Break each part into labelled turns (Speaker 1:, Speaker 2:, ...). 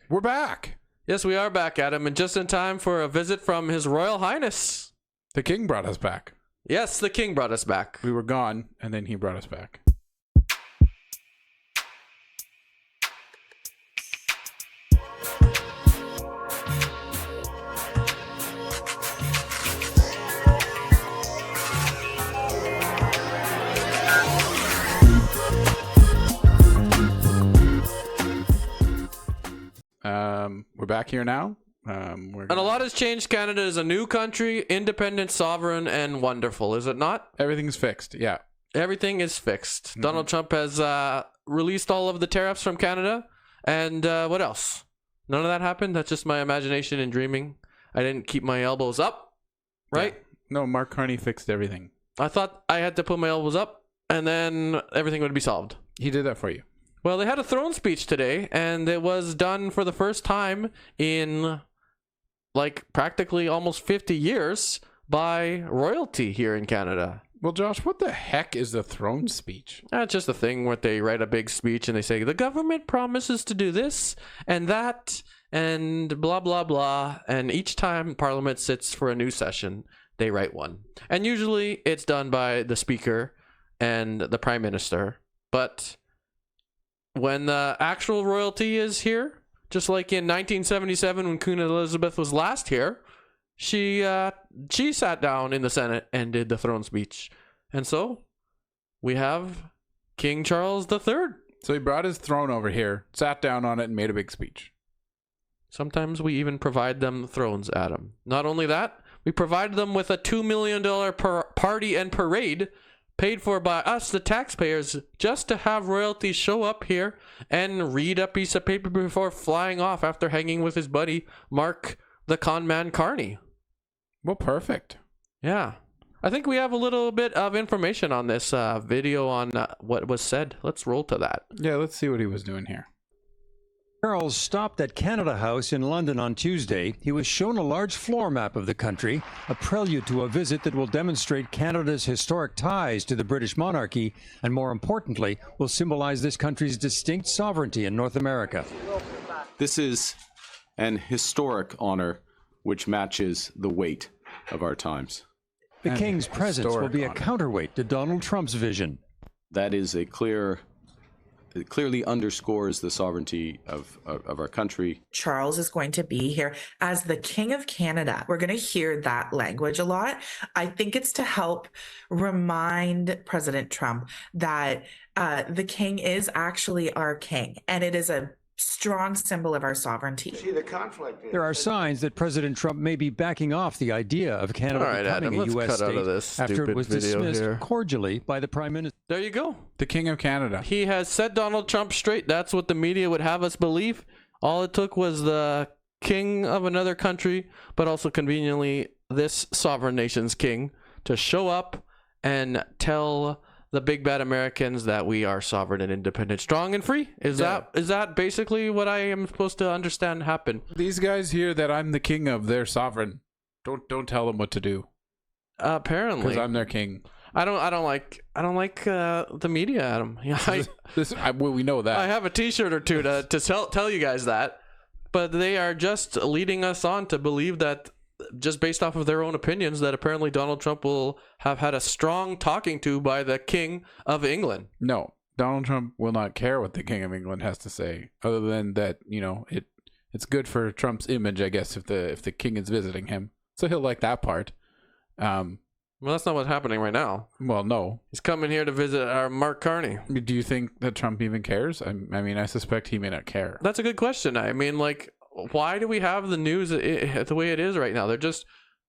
Speaker 1: We're back.
Speaker 2: Yes, we are back, Adam, and just in time for a visit from His Royal Highness.
Speaker 1: The king brought us back.
Speaker 2: Yes, the king brought us back.
Speaker 1: We were gone, and then he brought us back. We're back here now.
Speaker 2: And a lot has changed. Canada is a new country, independent, sovereign, and wonderful, is it not?
Speaker 1: Everything's fixed. Yeah.
Speaker 2: Everything is fixed. Donald Trump has released all of the tariffs from Canada. And what else? None of that happened? That's just my imagination and dreaming. I didn't keep my elbows up, right?
Speaker 1: Yeah. No, Mark Carney fixed everything.
Speaker 2: I thought I had to put my elbows up, and then everything would be solved.
Speaker 1: He did that for you.
Speaker 2: Well, they had a throne speech today, and it was done for the first time in, like, practically almost 50 years by royalty here in Canada.
Speaker 1: Well, Josh, what the heck is the throne speech?
Speaker 2: That's just a thing where they write a big speech and they say, the government promises to do this and that and blah, blah, blah. And each time Parliament sits for a new session, they write one. And usually it's done by the Speaker and the Prime Minister. But when the actual royalty is here, just like in 1977 when Queen Elizabeth was last here, she sat down in the Senate and did the throne speech. And so we have King Charles III.
Speaker 1: So he brought his throne over here, sat down on it, and made a big speech.
Speaker 2: Sometimes we even provide them thrones, Adam. Not only that, we provide them with a $2 million party and parade paid for by us, the taxpayers, just to have royalty show up here and read a piece of paper before flying off after hanging with his buddy, Mark the Con Man Carney.
Speaker 1: Well, perfect.
Speaker 2: Yeah. I think we have a little bit of information on this video on what was said. Let's roll to that.
Speaker 1: Yeah, let's see what he was doing here.
Speaker 3: Charles stopped at Canada House in London on Tuesday. He was shown a large floor map of the country, a prelude to a visit that will demonstrate Canada's historic ties to the British monarchy, and more importantly, will symbolize this country's distinct sovereignty in North America.
Speaker 4: This is an historic honor which matches the weight of our times.
Speaker 3: The King's presence will be a counterweight to Donald Trump's vision.
Speaker 4: That is it clearly underscores the sovereignty of our country.
Speaker 5: Charles is going to be here as the King of Canada. We're going to hear that language a lot. I think it's to help remind President Trump that the King is actually our king, and it is a strong symbol of our sovereignty.
Speaker 6: See the conflict.
Speaker 3: There are signs that President Trump may be backing off the idea of Canada becoming a U.S. state after it was dismissed cordially by the Prime Minister.
Speaker 2: There you go.
Speaker 1: The King of Canada.
Speaker 2: He has set Donald Trump straight. That's what the media would have us believe. All it took was the king of another country, but also conveniently this sovereign nation's king, to show up and tell the big bad Americans that we are sovereign and independent, strong and free. Is that basically what I am supposed to understand happened?
Speaker 1: These guys here that I'm the king of, they're sovereign. Don't tell them what to do.
Speaker 2: Apparently,
Speaker 1: because I'm their king.
Speaker 2: I don't like the media, Adam. Yeah,
Speaker 1: we know that.
Speaker 2: I have a T-shirt or two to tell you guys that, but they are just leading us on to believe that, just based off of their own opinions, that apparently Donald Trump will have had a strong talking to by the King of England.
Speaker 1: No, Donald Trump will not care what the King of England has to say, other than that, it's good for Trump's image, I guess, if the king is visiting him. So he'll like that part.
Speaker 2: Well, that's not what's happening right now.
Speaker 1: Well, no.
Speaker 2: He's coming here to visit our Mark Carney.
Speaker 1: Do you think that Trump even cares? I mean, I suspect he may not care.
Speaker 2: That's a good question. I mean, like, why do we have the news the way it is right now? They're just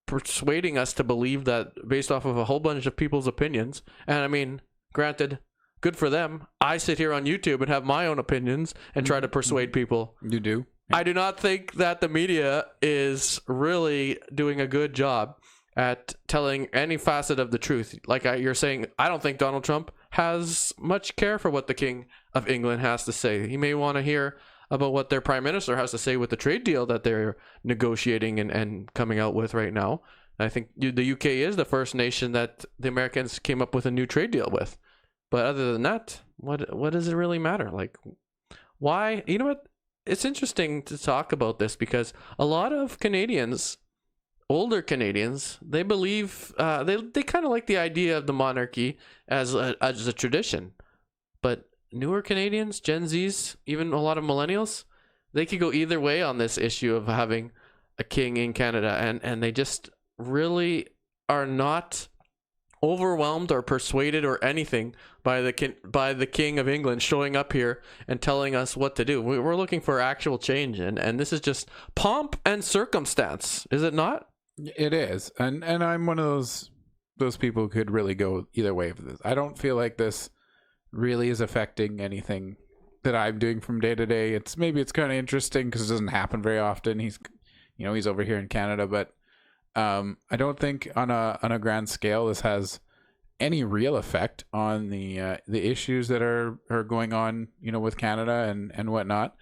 Speaker 2: persuading us to believe that based off of a whole bunch of people's opinions. And I mean, granted, good for them. I sit here on YouTube and have my own opinions and try to persuade people.
Speaker 1: You do? Yeah.
Speaker 2: I do not think that the media is really doing a good job at telling any facet of the truth. Like you're saying, I don't think Donald Trump has much care for what the King of England has to say. He may want to hear about what their prime minister has to say with the trade deal that they're negotiating and coming out with right now. I think the UK is the first nation that the Americans came up with a new trade deal with. But other than that, what does it really matter? Like, why? You know what? it's interesting to talk about this because a lot of Canadians, older Canadians, they believe they kind of like the idea of the monarchy as a tradition, but newer Canadians, Gen Zs, even a lot of millennials, they could go either way on this issue of having a king in Canada, and they just really are not overwhelmed or persuaded or anything by the King of England showing up here and telling us what to do. We're looking for actual change, and this is just pomp and circumstance, is it not?
Speaker 1: It is, and I'm one of those people who could really go either way for this. I don't feel like this really is affecting anything that I'm doing from day to day. It's kind of interesting because it doesn't happen very often. He's over here in Canada, but I don't think on a grand scale this has any real effect on the issues that are going on, with Canada and whatnot.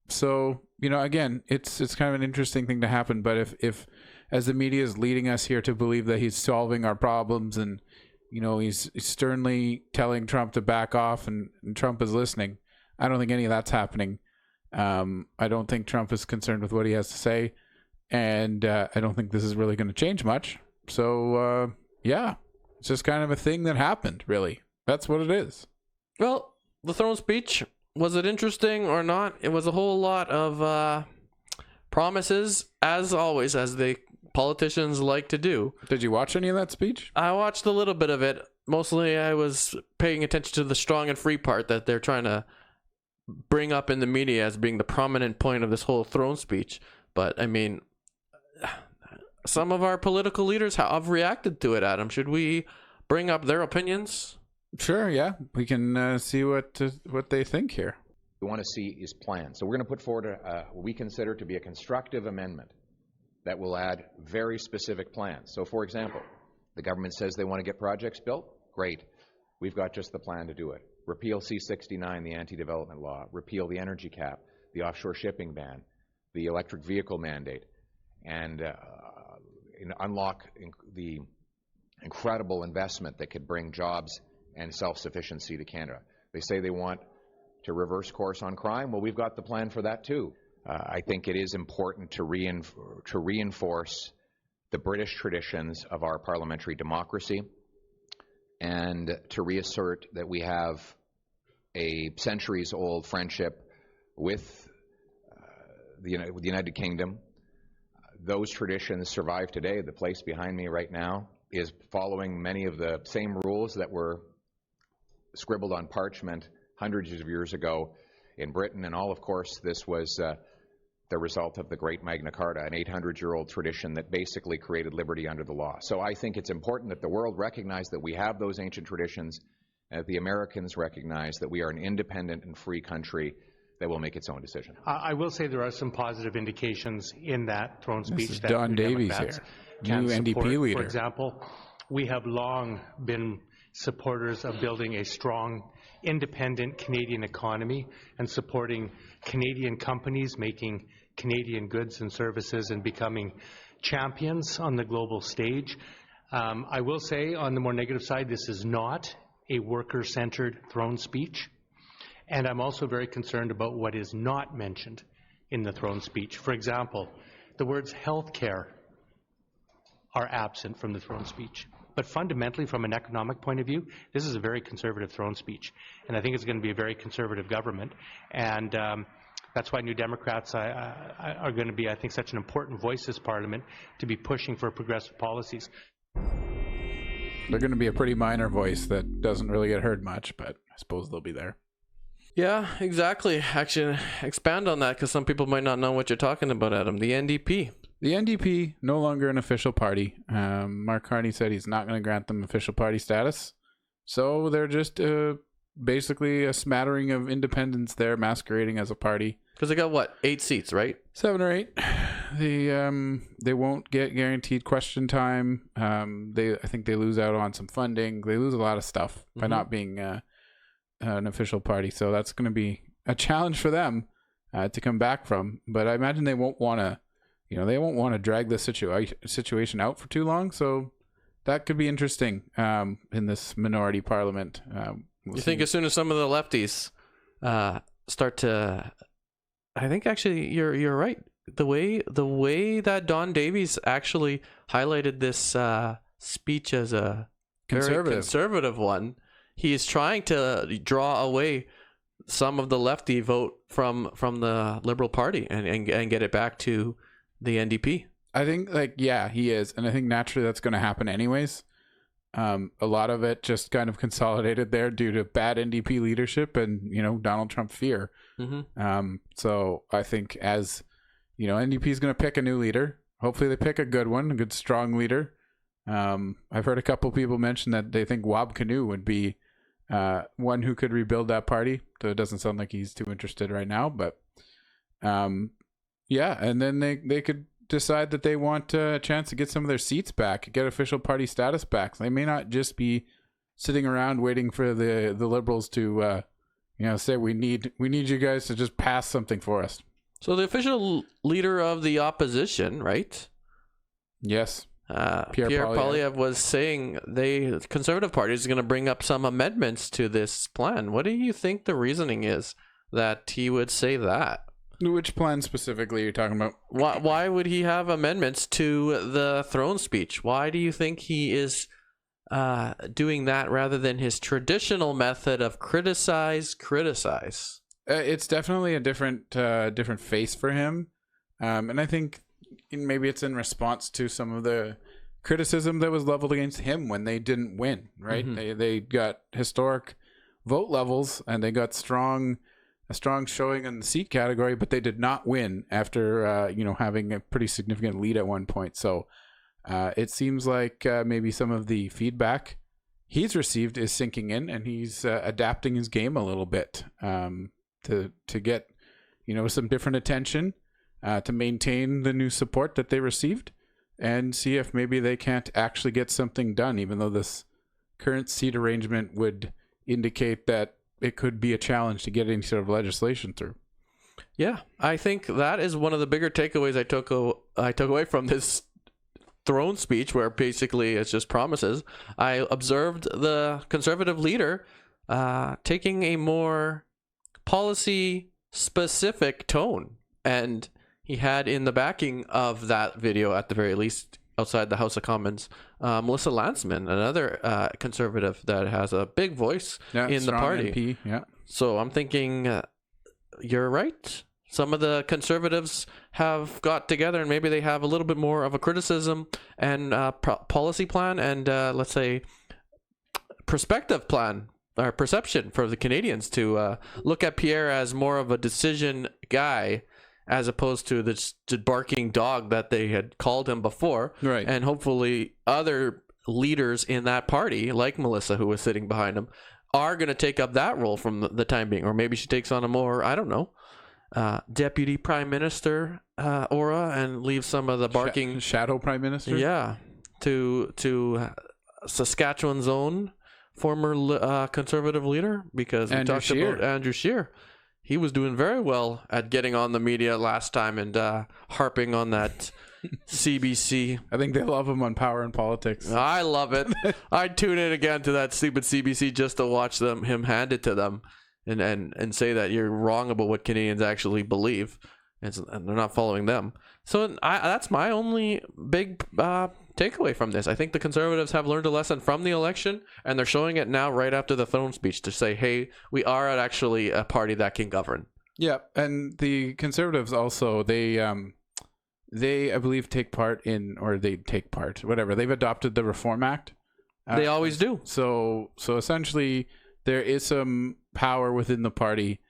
Speaker 1: So again, it's kind of an interesting thing to happen. But if as the media is leading us here to believe that he's solving our problems and he's sternly telling Trump to back off and Trump is listening, I don't think any of that's happening. I don't think Trump is concerned with what he has to say. And I don't think this is really going to change much. So, yeah, it's just kind of a thing that happened, really. That's what it is.
Speaker 2: Well, the throne speech, was it interesting or not? It was a whole lot of promises, as always, as the politicians like to do.
Speaker 1: Did you watch any of that speech?
Speaker 2: I watched a little bit of it. Mostly I was paying attention to the strong and free part that they're trying to bring up in the media as being the prominent point of this whole throne speech. But, I mean, some of our political leaders have reacted to it, Adam. Should we bring up their opinions?
Speaker 1: Sure, yeah. We can see what they think here.
Speaker 6: We want to see his plan. So we're going to put forward what we consider to be a constructive amendment that will add very specific plans. So, for example, the government says they want to get projects built. Great. We've got just the plan to do it. Repeal C-69, the anti-development law. Repeal the energy cap, the offshore shipping ban, the electric vehicle mandate, and unlock the incredible investment that could bring jobs and self-sufficiency to Canada. They say they want to reverse course on crime. Well, we've got the plan for that too. I think it is important to reinforce the British traditions of our parliamentary democracy and to reassert that we have a centuries-old friendship with the United Kingdom. Those traditions survive today. The place behind me right now is following many of the same rules that were scribbled on parchment hundreds of years ago in Britain. And all, of course, this was the result of the Great Magna Carta, an 800-year-old tradition that basically created liberty under the law. So I think it's important that the world recognize that we have those ancient traditions, and that the Americans recognize that we are an independent and free country that will make its own decision.
Speaker 7: I will say there are some positive indications in that throne speech.
Speaker 1: This is
Speaker 7: that
Speaker 1: Don
Speaker 7: New
Speaker 1: Davies
Speaker 7: Democrats
Speaker 1: here, new
Speaker 7: can
Speaker 1: NDP
Speaker 7: support.
Speaker 1: leader.
Speaker 7: For example, we have long been supporters of building a strong, independent Canadian economy and supporting Canadian companies making Canadian goods and services and becoming champions on the global stage. I will say, on the more negative side, this is not a worker-centered throne speech. And I'm also very concerned about what is not mentioned in the throne speech. For example, the words healthcare are absent from the throne speech. But fundamentally, from an economic point of view, this is a very conservative throne speech. And I think it's going to be a very conservative government. And that's why New Democrats are going to be, I think, such an important voice this Parliament to be pushing for progressive policies.
Speaker 1: They're going to be a pretty minor voice that doesn't really get heard much, but I suppose they'll be there.
Speaker 2: Yeah, exactly. Actually, expand on that because some people might not know what you're talking about, Adam. The NDP.
Speaker 1: The NDP, no longer an official party. Mark Carney said he's not going to grant them official party status. So they're just basically a smattering of independents there masquerading as a party.
Speaker 2: Because they got, what, 8 seats, right?
Speaker 1: 7 or 8. They won't get guaranteed question time. I think they lose out on some funding. They lose a lot of stuff by not being an official party. So that's going to be a challenge for them to come back from. But I imagine they won't want to, drag the situation out for too long. So that could be interesting in this minority parliament.
Speaker 2: You think as soon as some of the lefties start to. I think actually you're right. The way that Don Davies actually highlighted this speech as a very conservative one, he is trying to draw away some of the lefty vote from the Liberal Party and get it back to the NDP.
Speaker 1: I think he is, and I think naturally that's going to happen anyways. A lot of it just kind of consolidated there due to bad NDP leadership and Donald Trump fear.
Speaker 2: Mm-hmm.
Speaker 1: So I think as NDP is going to pick a new leader. Hopefully they pick a good one, a good strong leader. I've heard a couple people mention that they think Wab Kinew would be one who could rebuild that party. So it doesn't sound like he's too interested right now, but and then they could decide that they want a chance to get some of their seats back, get official party status back. They may not just be sitting around waiting for the Liberals to say we need you guys to just pass something for us.
Speaker 2: So the official leader of the opposition, right?
Speaker 1: Yes.
Speaker 2: Pierre Poilievre was saying the Conservative Party is going to bring up some amendments to this plan. What do you think the reasoning is that he would say that?
Speaker 1: Which plan specifically are you talking about?
Speaker 2: Why would he have amendments to the throne speech? Why do you think he is doing that rather than his traditional method of criticize?
Speaker 1: It's definitely a different face for him, and I think maybe it's in response to some of the criticism that was leveled against him when they didn't win. Right? Mm-hmm. They got historic vote levels and they got a strong showing in the seat category, but they did not win after having a pretty significant lead at one point. So it seems like maybe some of the feedback he's received is sinking in, and he's adapting his game a little bit to get some different attention, to maintain the new support that they received, and see if maybe they can't actually get something done, even though this current seat arrangement would indicate that it could be a challenge to get any sort of legislation through.
Speaker 2: Yeah, I think that is one of the bigger takeaways I took away from this throne speech, where basically it's just promises. I observed the Conservative leader taking a more policy-specific tone, and he had in the backing of that video, at the very least, outside the House of Commons, Melissa Lantsman, another Conservative that has a big voice in the party.
Speaker 1: MP, yeah.
Speaker 2: So I'm thinking, you're right. Some of the Conservatives have got together and maybe they have a little bit more of a criticism and policy plan and, let's say, perspective plan or perception for the Canadians to look at Pierre as more of a decision guy, as opposed to the barking dog that they had called him before. Right. And hopefully other leaders in that party, like Melissa, who was sitting behind him, are going to take up that role from the time being. Or maybe she takes on a more, I don't know, deputy prime minister aura and leave some of the barking...
Speaker 1: Shadow prime minister?
Speaker 2: Yeah. To Saskatchewan's own former Conservative leader, because we talked about Andrew Scheer. He was doing very well at getting on the media last time and harping on that CBC.
Speaker 1: I think they love him on Power and Politics.
Speaker 2: I love it. I'd tune in again to that stupid CBC just to watch him hand it to them and say that you're wrong about what Canadians actually believe, and they're not following them. So that's my only big takeaway from this. I think the Conservatives have learned a lesson from the election, and they're showing it now right after the throne speech to say, hey, we are actually a party that can govern.
Speaker 1: Yeah, and the Conservatives also, they I believe they've adopted the Reform Act.
Speaker 2: They always do.
Speaker 1: So essentially there is some power within the party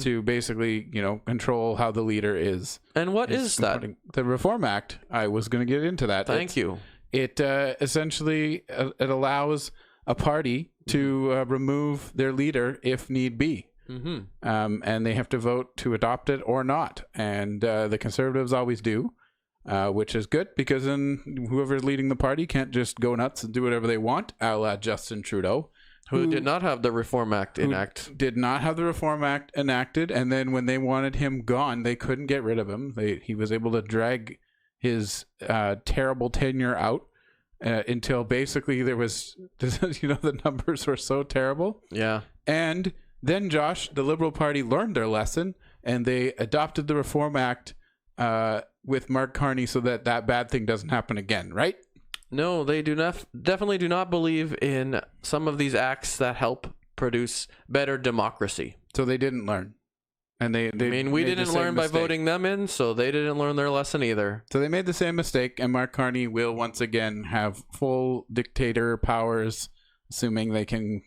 Speaker 1: to basically, control how the leader is.
Speaker 2: And what is that?
Speaker 1: The Reform Act. I was going to get into that.
Speaker 2: Thank you.
Speaker 1: It essentially it allows a party to remove their leader if need be. And they have to vote to adopt it or not. And the Conservatives always do, which is good, because then whoever's leading the party can't just go nuts and do whatever they want, a la Justin Trudeau.
Speaker 2: Who did not have the Reform Act
Speaker 1: Did not have the Reform Act enacted, and then when they wanted him gone, they couldn't get rid of him. He was able to drag his terrible tenure out until basically there was, the numbers were so terrible.
Speaker 2: Yeah.
Speaker 1: And Then, Josh, the Liberal Party learned their lesson, and they adopted the Reform Act with Mark Carney so that bad thing doesn't happen again, right?
Speaker 2: No, they definitely do not believe in some of these acts that help produce better democracy.
Speaker 1: So they didn't learn. And we
Speaker 2: didn't learn by voting them in, so they didn't learn their lesson either.
Speaker 1: So they made the same mistake, and Mark Carney will once again have full dictator powers, assuming they can,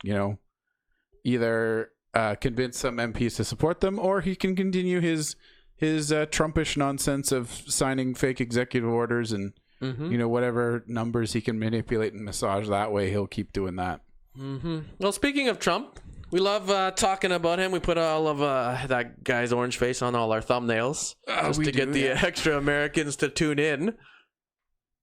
Speaker 1: either convince some MPs to support them, or he can continue his Trumpish nonsense of signing fake executive orders and whatever numbers he can manipulate and massage that way. He'll keep doing that.
Speaker 2: Well, speaking of Trump, we love talking about him. We put all of that guy's orange face on all our thumbnails just to get the extra Americans to tune in.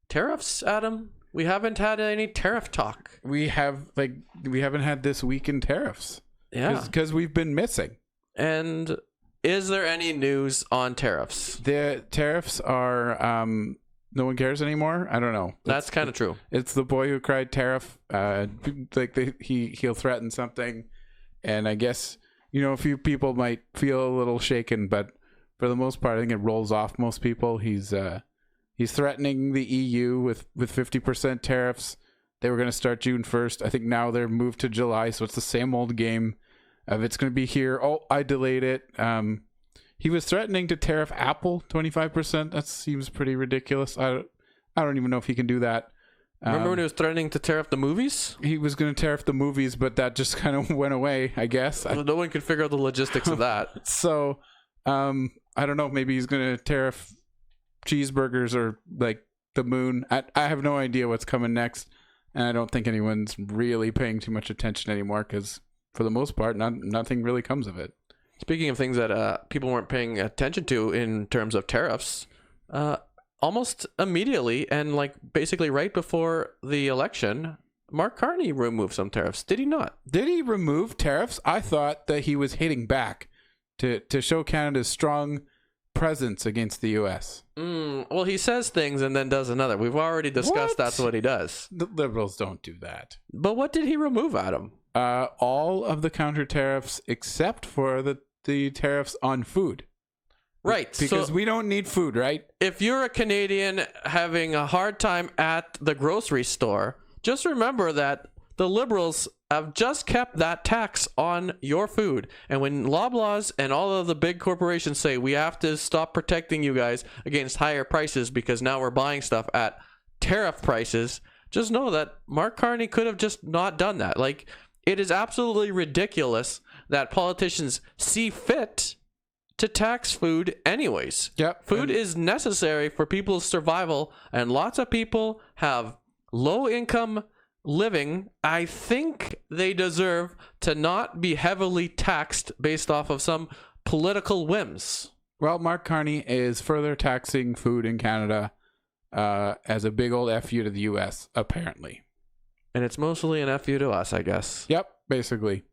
Speaker 2: Tariffs, Adam? We haven't had any tariff talk.
Speaker 1: We haven't had this week in tariffs.
Speaker 2: Yeah.
Speaker 1: Because we've been missing.
Speaker 2: And is there any news on tariffs?
Speaker 1: The tariffs are... no one cares anymore. I don't know.
Speaker 2: That's kind of true.
Speaker 1: It's the boy who cried tariff. He'll threaten something, and I guess a few people might feel a little shaken, but for the most part, I think it rolls off most people. He's threatening the EU with 50% tariffs. They were going to start June 1st. I think now they're moved to July, so it's the same old game of it's going to be here. Oh, I delayed it. He was threatening to tariff Apple 25%. That seems pretty ridiculous. I don't even know if he can do that.
Speaker 2: Remember when he was threatening to tariff the movies?
Speaker 1: He was going to tariff the movies, but that just kind of went away, I guess.
Speaker 2: Well, no one could figure out the logistics of that.
Speaker 1: So, I don't know. Maybe he's going to tariff cheeseburgers or like the moon. I have no idea what's coming next, and I don't think anyone's really paying too much attention anymore because, for the most part, nothing really comes of it.
Speaker 2: Speaking of things that people weren't paying attention to in terms of tariffs, almost immediately and basically right before the election, Mark Carney removed some tariffs. Did he not?
Speaker 1: Did he remove tariffs? I thought that he was hitting back to show Canada's strong presence against the U.S.
Speaker 2: Well, he says things and then does another. We've already discussed that's what he does.
Speaker 1: The Liberals don't do that.
Speaker 2: But what did he remove, Adam?
Speaker 1: All of the counter tariffs except for the tariffs on food.
Speaker 2: Right.
Speaker 1: Because we don't need food, right?
Speaker 2: If you're a Canadian having a hard time at the grocery store, just remember that the Liberals have just kept that tax on your food. And when Loblaws and all of the big corporations say we have to stop protecting you guys against higher prices because now we're buying stuff at tariff prices, just know that Mark Carney could have just not done that. It is absolutely ridiculous that politicians see fit to tax food anyways.
Speaker 1: Yep.
Speaker 2: Food is necessary for people's survival, and lots of people have low income living. I think they deserve to not be heavily taxed based off of some political whims.
Speaker 1: Well, Mark Carney is further taxing food in Canada as a big old F you to the U.S., apparently.
Speaker 2: And it's mostly an F you to us, I guess.
Speaker 1: Yep, basically.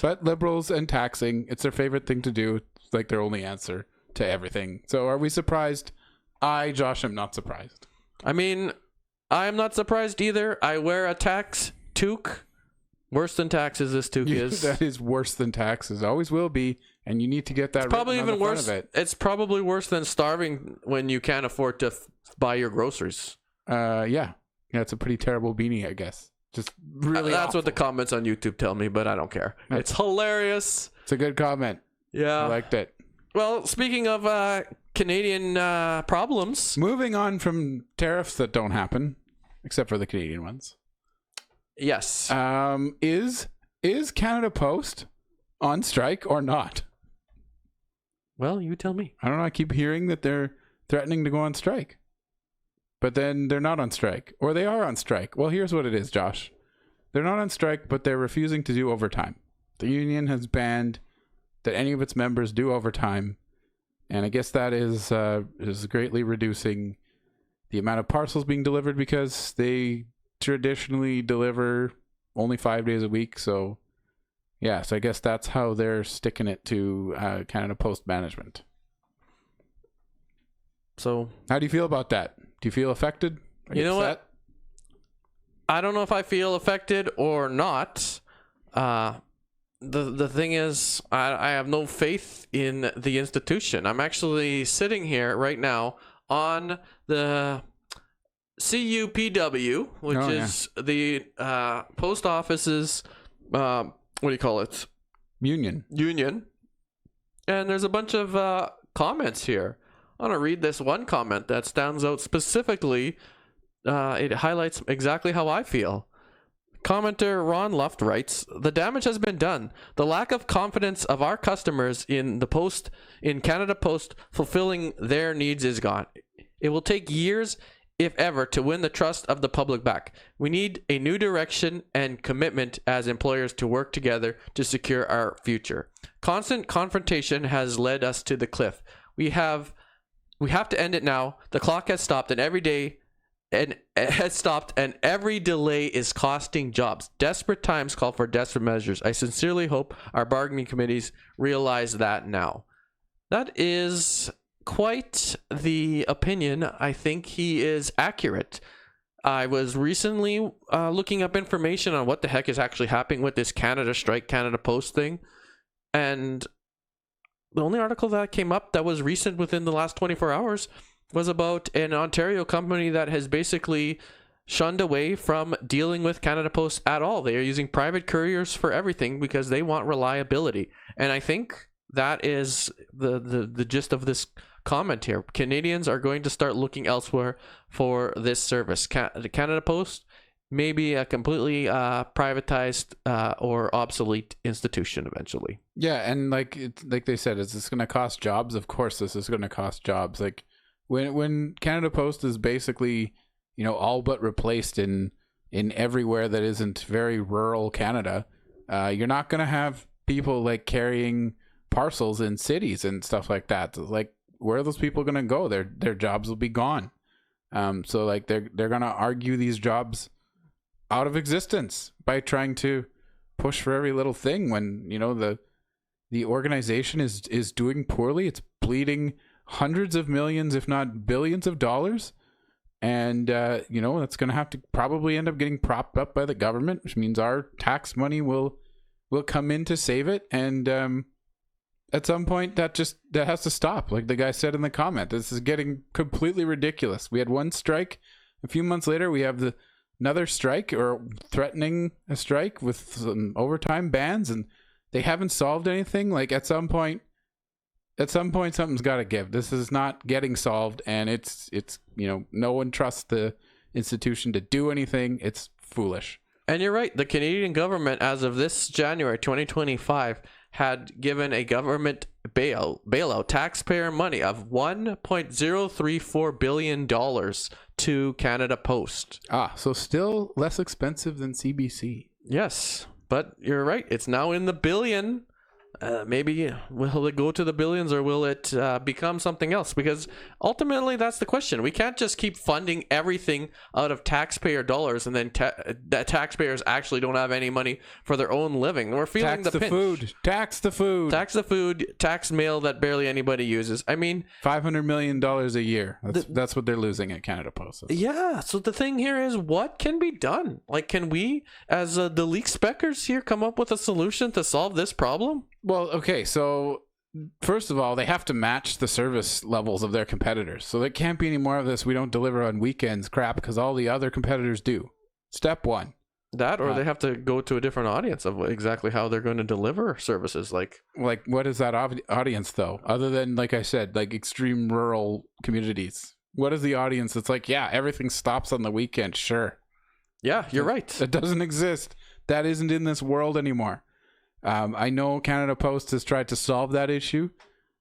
Speaker 1: But Liberals and taxing, it's their favorite thing to do. It's their only answer to everything. So are we surprised? Josh, am not surprised.
Speaker 2: I mean, I'm not surprised either. I wear a tax toque. Worse than taxes, this toque is.
Speaker 1: That is worse than taxes. Always will be. And you need to get that
Speaker 2: it's probably even worse.
Speaker 1: It.
Speaker 2: It's probably worse than starving when you can't afford to buy your groceries.
Speaker 1: Yeah, it's a pretty terrible beanie, I guess. Just really
Speaker 2: that's
Speaker 1: awful.
Speaker 2: what the comments on YouTube tell me, but I don't care. It's hilarious.
Speaker 1: It's a good comment.
Speaker 2: Yeah.
Speaker 1: I liked it.
Speaker 2: Well, speaking of Canadian problems.
Speaker 1: Moving on from tariffs that don't happen, except for the Canadian ones.
Speaker 2: Yes.
Speaker 1: Is Canada Post on strike or not?
Speaker 2: Well, you tell me.
Speaker 1: I don't know. I keep hearing that they're threatening to go on strike. But then they're not on strike. Or they are on strike. Well, here's what it is, Josh. They're not on strike, but they're refusing to do overtime. The union has banned that any of its members do overtime. And I guess that is greatly reducing the amount of parcels being delivered because they traditionally deliver only 5 days a week. So, yeah, so I guess that's how they're sticking it to Canada Post management.
Speaker 2: So,
Speaker 1: how do you feel about that? Do you feel affected?
Speaker 2: You know what? I don't know if I feel affected or not. the thing is, I have no faith in the institution. I'm actually sitting here right now on the CUPW, which is the post office's what do you call it?
Speaker 1: Union.
Speaker 2: And there's a bunch of comments here. I want to read this one comment that stands out specifically. It highlights exactly how I feel. Commenter Ron Luft writes, "The damage has been done. The lack of confidence of our customers in Canada Post fulfilling their needs is gone. It will take years, if ever, to win the trust of the public back. We need a new direction and commitment as employers to work together to secure our future. Constant confrontation has led us to the cliff. We have to end it now. The clock has stopped, and every delay is costing jobs. Desperate times call for desperate measures. I sincerely hope our bargaining committees realize that now." That is quite the opinion. I think he is accurate. I was recently looking up information on what the heck is actually happening with this Canada Strike, Canada Post thing. And the only article that came up that was recent within the last 24 hours was about an Ontario company that has basically shunned away from dealing with Canada Post at all. They are using private couriers for everything because they want reliability. And I think that is the gist of this comment here. Canadians are going to start looking elsewhere for this service. The Canada Post may be a completely privatized or obsolete institution eventually.
Speaker 1: Yeah, and like they said, is this going to cost jobs? Of course, this is going to cost jobs. Like when Canada Post is basically, all but replaced in everywhere that isn't very rural Canada, you're not going to have people like carrying parcels in cities and stuff like that. Like, where are those people going to go? Their jobs will be gone. So like they're going to argue these jobs out of existence by trying to push for every little thing when the organization is doing poorly. It's bleeding hundreds of millions, if not billions of dollars. And, that's going to have to probably end up getting propped up by the government, which means our tax money will come in to save it. And at some point, that has to stop. Like the guy said in the comment, this is getting completely ridiculous. We had one strike. A few months later, we have another strike or threatening a strike with some overtime bans, and they haven't solved anything. Like at some point, something's got to give. This is not getting solved, and it's no one trusts the institution to do anything. It's foolish.
Speaker 2: And you're right. The Canadian government, as of this January 2025, had given a government bailout taxpayer money of $1.034 billion to Canada Post.
Speaker 1: So still less expensive than CBC.
Speaker 2: Yes, but you're right. It's now in the billion. Maybe will it go to the billions, or will it become something else? Because ultimately, that's the question. We can't just keep funding everything out of taxpayer dollars, and then that taxpayers actually don't have any money for their own living. We're feeling the pinch.
Speaker 1: Tax the food.
Speaker 2: Tax mail that barely anybody uses. I mean,
Speaker 1: $500 million a year. That's what they're losing at Canada Post.
Speaker 2: Yeah. So the thing here is, what can be done? Like, can we, as the leak speckers here, come up with a solution to solve this problem?
Speaker 1: Well, okay, so first of all, they have to match the service levels of their competitors. So there can't be any more of this "we don't deliver on weekends" crap, because all the other competitors do. Step one.
Speaker 2: That, or they have to go to a different audience of exactly how they're going to deliver services. Like
Speaker 1: what is that audience, though? Other than, like I said, like extreme rural communities. What is the audience that's like, yeah, everything stops on the weekend? Sure.
Speaker 2: Yeah, you're right.
Speaker 1: That doesn't exist. That isn't in this world anymore. I know Canada Post has tried to solve that issue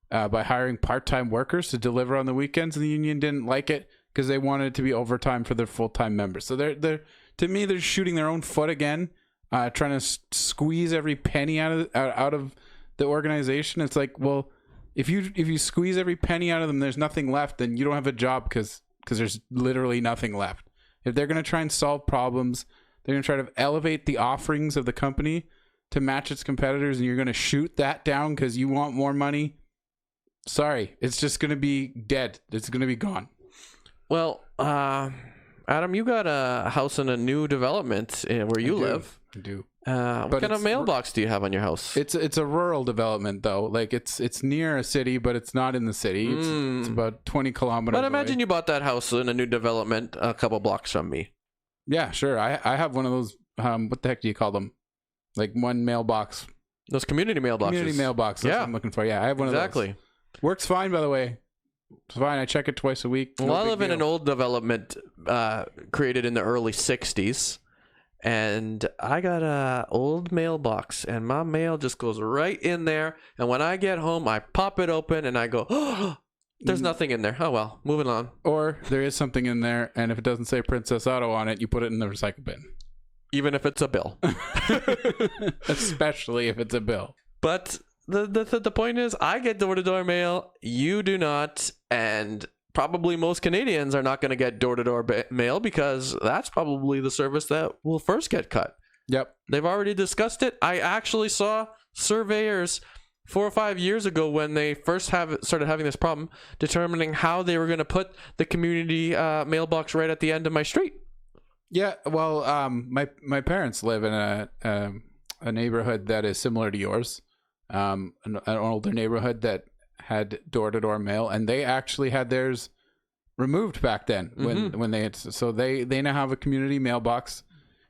Speaker 1: by hiring part-time workers to deliver on the weekends, and the union didn't like it because they wanted it to be overtime for their full-time members. So they're to me, they're shooting their own foot again, trying to squeeze every penny out of the organization. It's like, well, if you squeeze every penny out of them, there's nothing left, then you don't have a job because there's literally nothing left. If they're going to try and solve problems, they're going to try to elevate the offerings of the company to match its competitors, and you're going to shoot that down because you want more money. Sorry, it's just going to be dead. It's going to be gone.
Speaker 2: Well, Adam, you got a house in a new development where you live.
Speaker 1: I do.
Speaker 2: What kind of mailbox do you have on your house?
Speaker 1: It's a rural development though. Like it's near a city, but it's not in the city. It's about 20 kilometers.
Speaker 2: But imagine
Speaker 1: away.
Speaker 2: you bought that house in a new development a couple blocks from me.
Speaker 1: Yeah, sure. I have one of those. What the heck do you call them? Like one mailbox.
Speaker 2: Those community mailboxes.
Speaker 1: Community mailbox. That's what I'm looking for. Yeah, I have one of those.
Speaker 2: Exactly.
Speaker 1: Works fine, by the way. It's fine. I check it twice a week.
Speaker 2: Well, I live in an old development created in the early 60s. And I got a old mailbox, and my mail just goes right in there. And when I get home, I pop it open, and I go, oh, there's nothing in there. Oh, well, moving on.
Speaker 1: Or there is something in there, and if it doesn't say Princess Auto on it, you put it in the recycle bin.
Speaker 2: Even if it's a bill.
Speaker 1: Especially if it's a bill.
Speaker 2: But the point is, I get door-to-door mail. You do not. And probably most Canadians are not going to get door-to-door mail because that's probably the service that will first get cut.
Speaker 1: Yep.
Speaker 2: They've already discussed it. I actually saw surveyors 4 or 5 years ago when they first started having this problem, determining how they were going to put the community mailbox right at the end of my street.
Speaker 1: Yeah, well, my parents live in a neighborhood that is similar to yours, an older neighborhood that had door-to-door mail, and they actually had theirs removed back then when they had, so they now have a community mailbox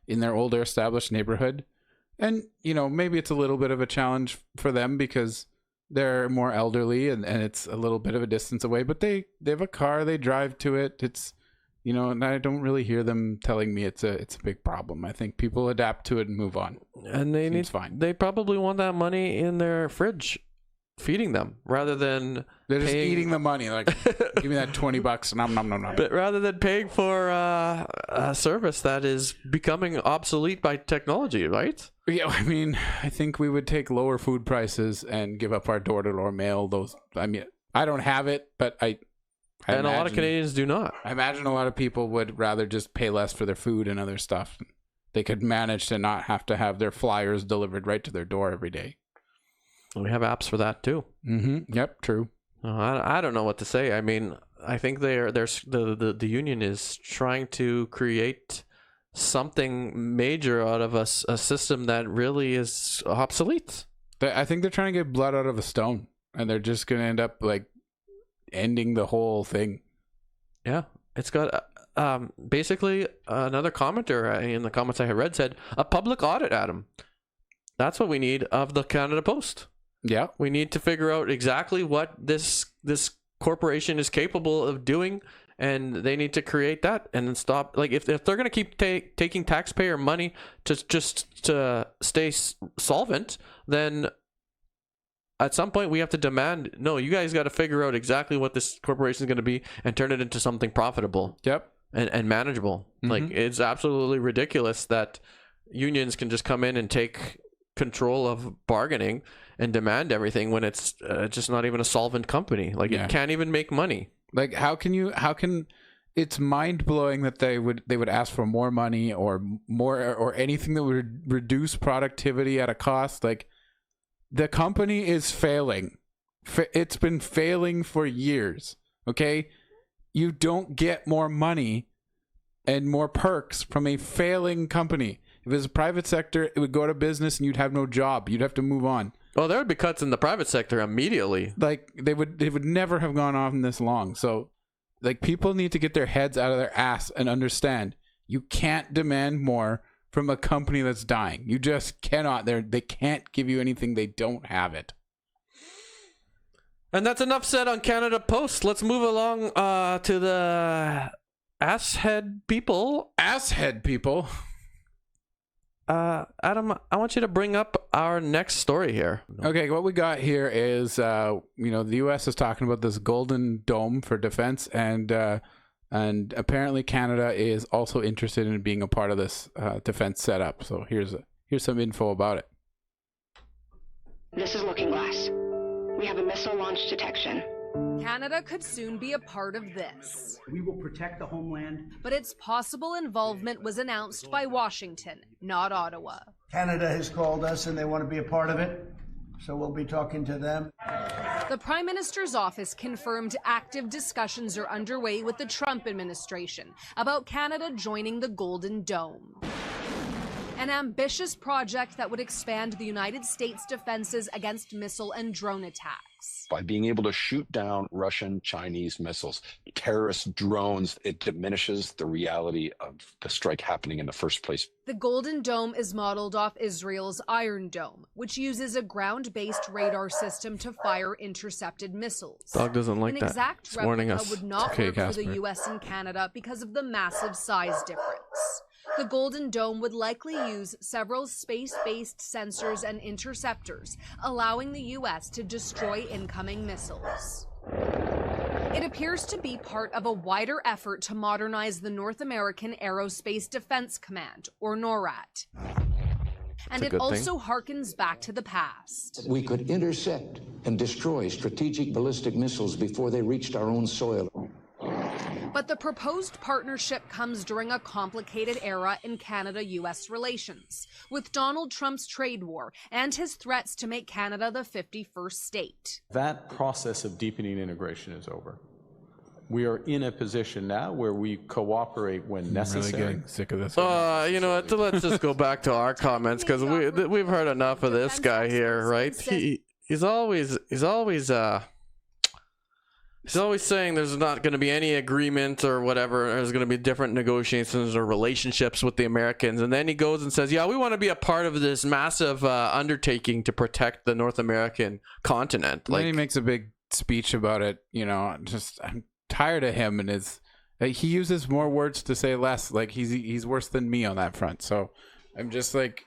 Speaker 1: in their older established neighborhood. And maybe it's a little bit of a challenge for them because they're more elderly and it's a little bit of a distance away, but they have a car, they drive to it. It's and I don't really hear them telling me it's a big problem. I think people adapt to it and move on. And Seems fine.
Speaker 2: They probably want that money in their fridge, feeding them rather than
Speaker 1: they're just eating the money. Like, give me that $20. Nom nom nom nom.
Speaker 2: But rather than paying for a service that is becoming obsolete by technology, right?
Speaker 1: Yeah, I mean, I think we would take lower food prices and give up our door-to-door mail. I don't have it, but I
Speaker 2: and a lot of Canadians do not.
Speaker 1: I imagine a lot of people would rather just pay less for their food and other stuff. They could manage to not have to have their flyers delivered right to their door every day.
Speaker 2: We have apps for that too.
Speaker 1: Mm-hmm. Yep, true.
Speaker 2: I don't know what to say. I mean, I think the union is trying to create something major out of a system that really is obsolete.
Speaker 1: I think they're trying to get blood out of a stone, and they're just going to end up like ending the whole thing.
Speaker 2: Yeah, it's got basically another commenter in the comments I had read said a public audit, Adam. That's what we need of the Canada Post.
Speaker 1: Yeah,
Speaker 2: we need to figure out exactly what this corporation is capable of doing, and they need to create that and then stop. Like if they're going to keep taking taxpayer money to stay solvent, then at some point we have to demand, no, you guys got to figure out exactly what this corporation is going to be and turn it into something profitable.
Speaker 1: Yep.
Speaker 2: And manageable. Mm-hmm. Like, it's absolutely ridiculous that unions can just come in and take control of bargaining and demand everything when it's just not even a solvent company. Like, it can't even make money.
Speaker 1: Like, how can it's mind-blowing that they would ask for more money or anything that would reduce productivity at a cost. Like, the company is failing. It's been failing for years. Okay? You don't get more money and more perks from a failing company. If it was a private sector, it would go out of business and you'd have no job. You'd have to move on.
Speaker 2: Well, there would be cuts in the private sector immediately.
Speaker 1: Like, they would never have gone on this long. So, like, people need to get their heads out of their ass and understand you can't demand more from a company that's dying. You just cannot. They can't give you anything. They don't have it.
Speaker 2: And that's enough said on Canada Post. Let's move along to the asshead people.
Speaker 1: Asshead people.
Speaker 2: Adam, I want you to bring up our next story here.
Speaker 1: Okay, what we got here is, the U.S. is talking about this golden dome for defense, and apparently Canada is also interested in being a part of this defense setup. So here's some info about it.
Speaker 8: This is Looking Glass. We have a missile launch detection.
Speaker 9: Canada could soon be a part of this.
Speaker 10: We will protect the homeland.
Speaker 9: But its possible involvement was announced by Washington, not Ottawa.
Speaker 10: Canada has called us and they want to be a part of it. So we'll be talking to them.
Speaker 9: The Prime Minister's office confirmed active discussions are underway with the Trump administration about Canada joining the Golden Dome. An ambitious project that would expand the United States defenses against missile and drone attacks.
Speaker 11: By being able to shoot down Russian, Chinese missiles, terrorist drones, it diminishes the reality of the strike happening in the first place.
Speaker 9: The Golden Dome is modeled off Israel's Iron Dome, which uses a ground-based radar system to fire intercepted missiles.
Speaker 2: Dog doesn't like
Speaker 9: An
Speaker 2: that.
Speaker 9: exact
Speaker 2: It's warning
Speaker 9: replica
Speaker 2: us.
Speaker 9: would not
Speaker 1: Okay,
Speaker 9: work for
Speaker 1: Casper.
Speaker 9: the U.S. and Canada because of the massive size difference. The Golden Dome would likely use several space-based sensors and interceptors, allowing the U.S. to destroy incoming missiles. It appears to be part of a wider effort to modernize the North American Aerospace Defense Command, or NORAD. And it also harkens back to the past.
Speaker 12: We could intercept and destroy strategic ballistic missiles before they reached our own soil.
Speaker 9: But the proposed partnership comes during a complicated era in Canada-U.S. relations, with Donald Trump's trade war and his threats to make Canada the 51st state.
Speaker 4: That process of deepening integration is over. We are in a position now where we cooperate when necessary.
Speaker 1: I'm really getting sick of this.
Speaker 2: You know what? Let's just go back to our comments because we've heard enough of this guy here, right? He's always saying there's not going to be any agreement or whatever. There's going to be different negotiations or relationships with the Americans. And then he goes and says, yeah, we want to be a part of this massive undertaking to protect the North American continent.
Speaker 1: Like, then he makes a big speech about it. You know, I'm tired of him and he uses more words to say less. Like he's worse than me on that front. So I'm just like,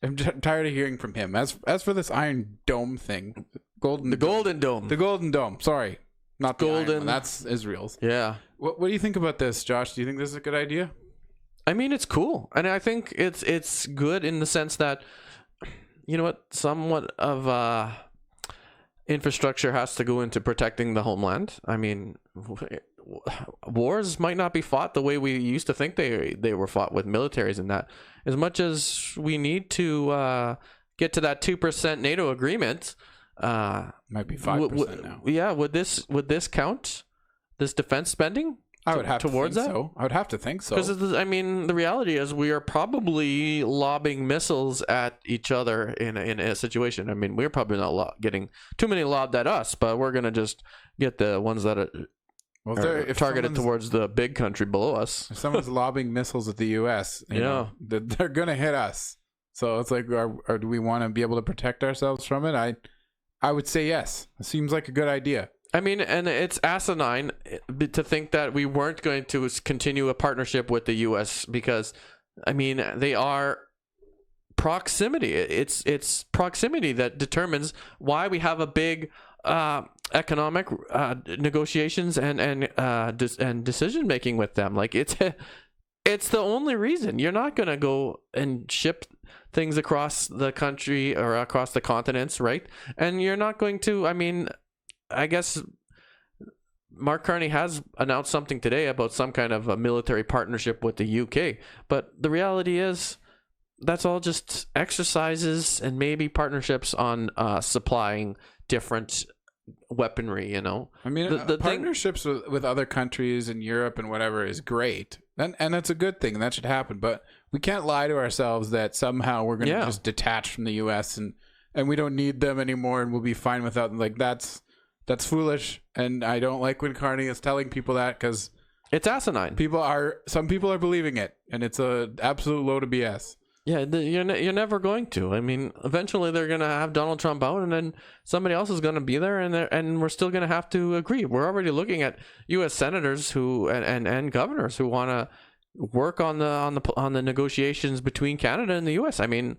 Speaker 1: I'm tired of hearing from him. As for this Iron Dome thing,
Speaker 2: Golden Dome.
Speaker 1: Sorry. Not the
Speaker 2: Golden.
Speaker 1: Iron one. That's Israel's.
Speaker 2: Yeah.
Speaker 1: What do you think about this, Josh? Do you think this is a good idea?
Speaker 2: I mean, it's cool, and I think it's good in the sense that, you know what, somewhat of infrastructure has to go into protecting the homeland. I mean, wars might not be fought the way we used to think they were fought with militaries and that. As much as we need to get to that 2% NATO agreement.
Speaker 1: Might be 5% now.
Speaker 2: Yeah, would this count? This defense spending?
Speaker 1: I would have
Speaker 2: towards
Speaker 1: to think
Speaker 2: that.
Speaker 1: So. I would have to think so.
Speaker 2: Because I mean, the reality is we are probably lobbing missiles at each other in a situation. I mean, we're probably not getting too many lobbed at us, but we're gonna just get the ones that are targeted towards the big country below us.
Speaker 1: If someone's lobbing missiles at the U.S., you know, they're gonna hit us. So it's like, or do we want to be able to protect ourselves from it? I would say yes. It seems like a good idea.
Speaker 2: I mean, and it's asinine to think that we weren't going to continue a partnership with the U.S. because, I mean, they are proximity. It's proximity that determines why we have a big economic negotiations and decision making with them. Like it's the only reason. You're not going to go and ship things across the country or across the continents, right? And you're not going to, I mean, I guess Mark Carney has announced something today about some kind of a military partnership with the UK, but the reality is that's all just exercises and maybe partnerships on supplying different weaponry, you know.
Speaker 1: I mean, the partnerships with other countries in Europe and whatever is great, and that's a good thing, and that should happen. But we can't lie to ourselves that somehow we're going to just detach from the U.S. and we don't need them anymore, and we'll be fine without them. Like that's foolish, and I don't like when Carney is telling people that because
Speaker 2: it's asinine.
Speaker 1: Some people are believing it, and it's a absolute load of BS.
Speaker 2: Yeah, you're never going to. I mean, eventually they're going to have Donald Trump out, and then somebody else is going to be there, and we're still going to have to agree. We're already looking at U.S. senators who and governors who want to work on the negotiations between Canada and the U.S. I mean,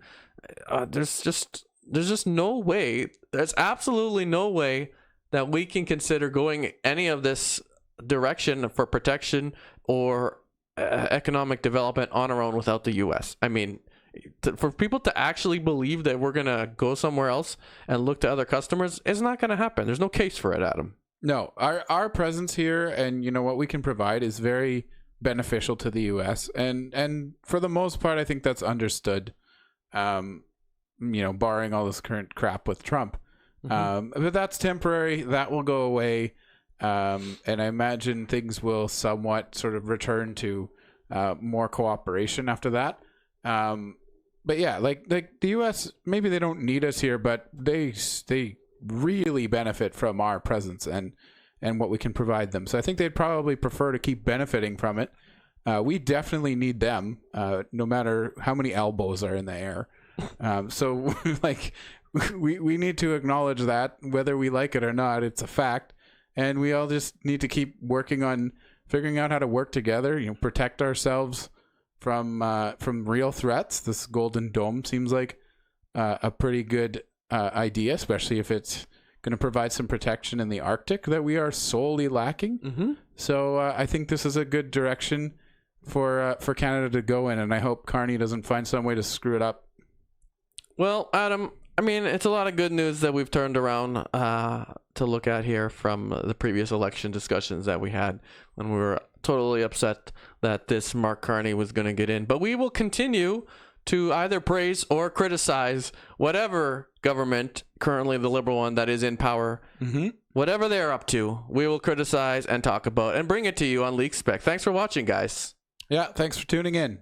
Speaker 2: there's just no way. There's absolutely no way that we can consider going any of this direction for protection or economic development on our own without the U.S. I mean, for people to actually believe that we're going to go somewhere else and look to other customers, it's not going to happen. There's no case for it, Adam.
Speaker 1: No, our presence here and, you know, what we can provide is very beneficial to the U.S. And for the most part, I think that's understood. barring all this current crap with Trump. But that's temporary. That will go away. And I imagine things will somewhat sort of return to more cooperation after that. But yeah, like the U.S., maybe they don't need us here, but they really benefit from our presence and what we can provide them. So I think they'd probably prefer to keep benefiting from it. We definitely need them, no matter how many elbows are in the air. So like we need to acknowledge that, whether we like it or not. It's a fact, and we all just need to keep working on figuring out how to work together. Protect ourselves from real threats. This Golden Dome seems like a pretty good idea, especially if it's going to provide some protection in the Arctic that we are sorely lacking. So I think this is a good direction for Canada to go in, and I hope Carney doesn't find some way to screw it up.
Speaker 2: Well, Adam, I mean, it's a lot of good news that we've turned around to look at here from the previous election discussions that we had when we were totally upset that this Mark Carney was going to get in. But we will continue to either praise or criticize whatever government, currently the Liberal one, that is in power. Whatever they're up to, we will criticize and talk about and bring it to you on Leak Spec. Thanks for watching, guys.
Speaker 1: Yeah, thanks for tuning in.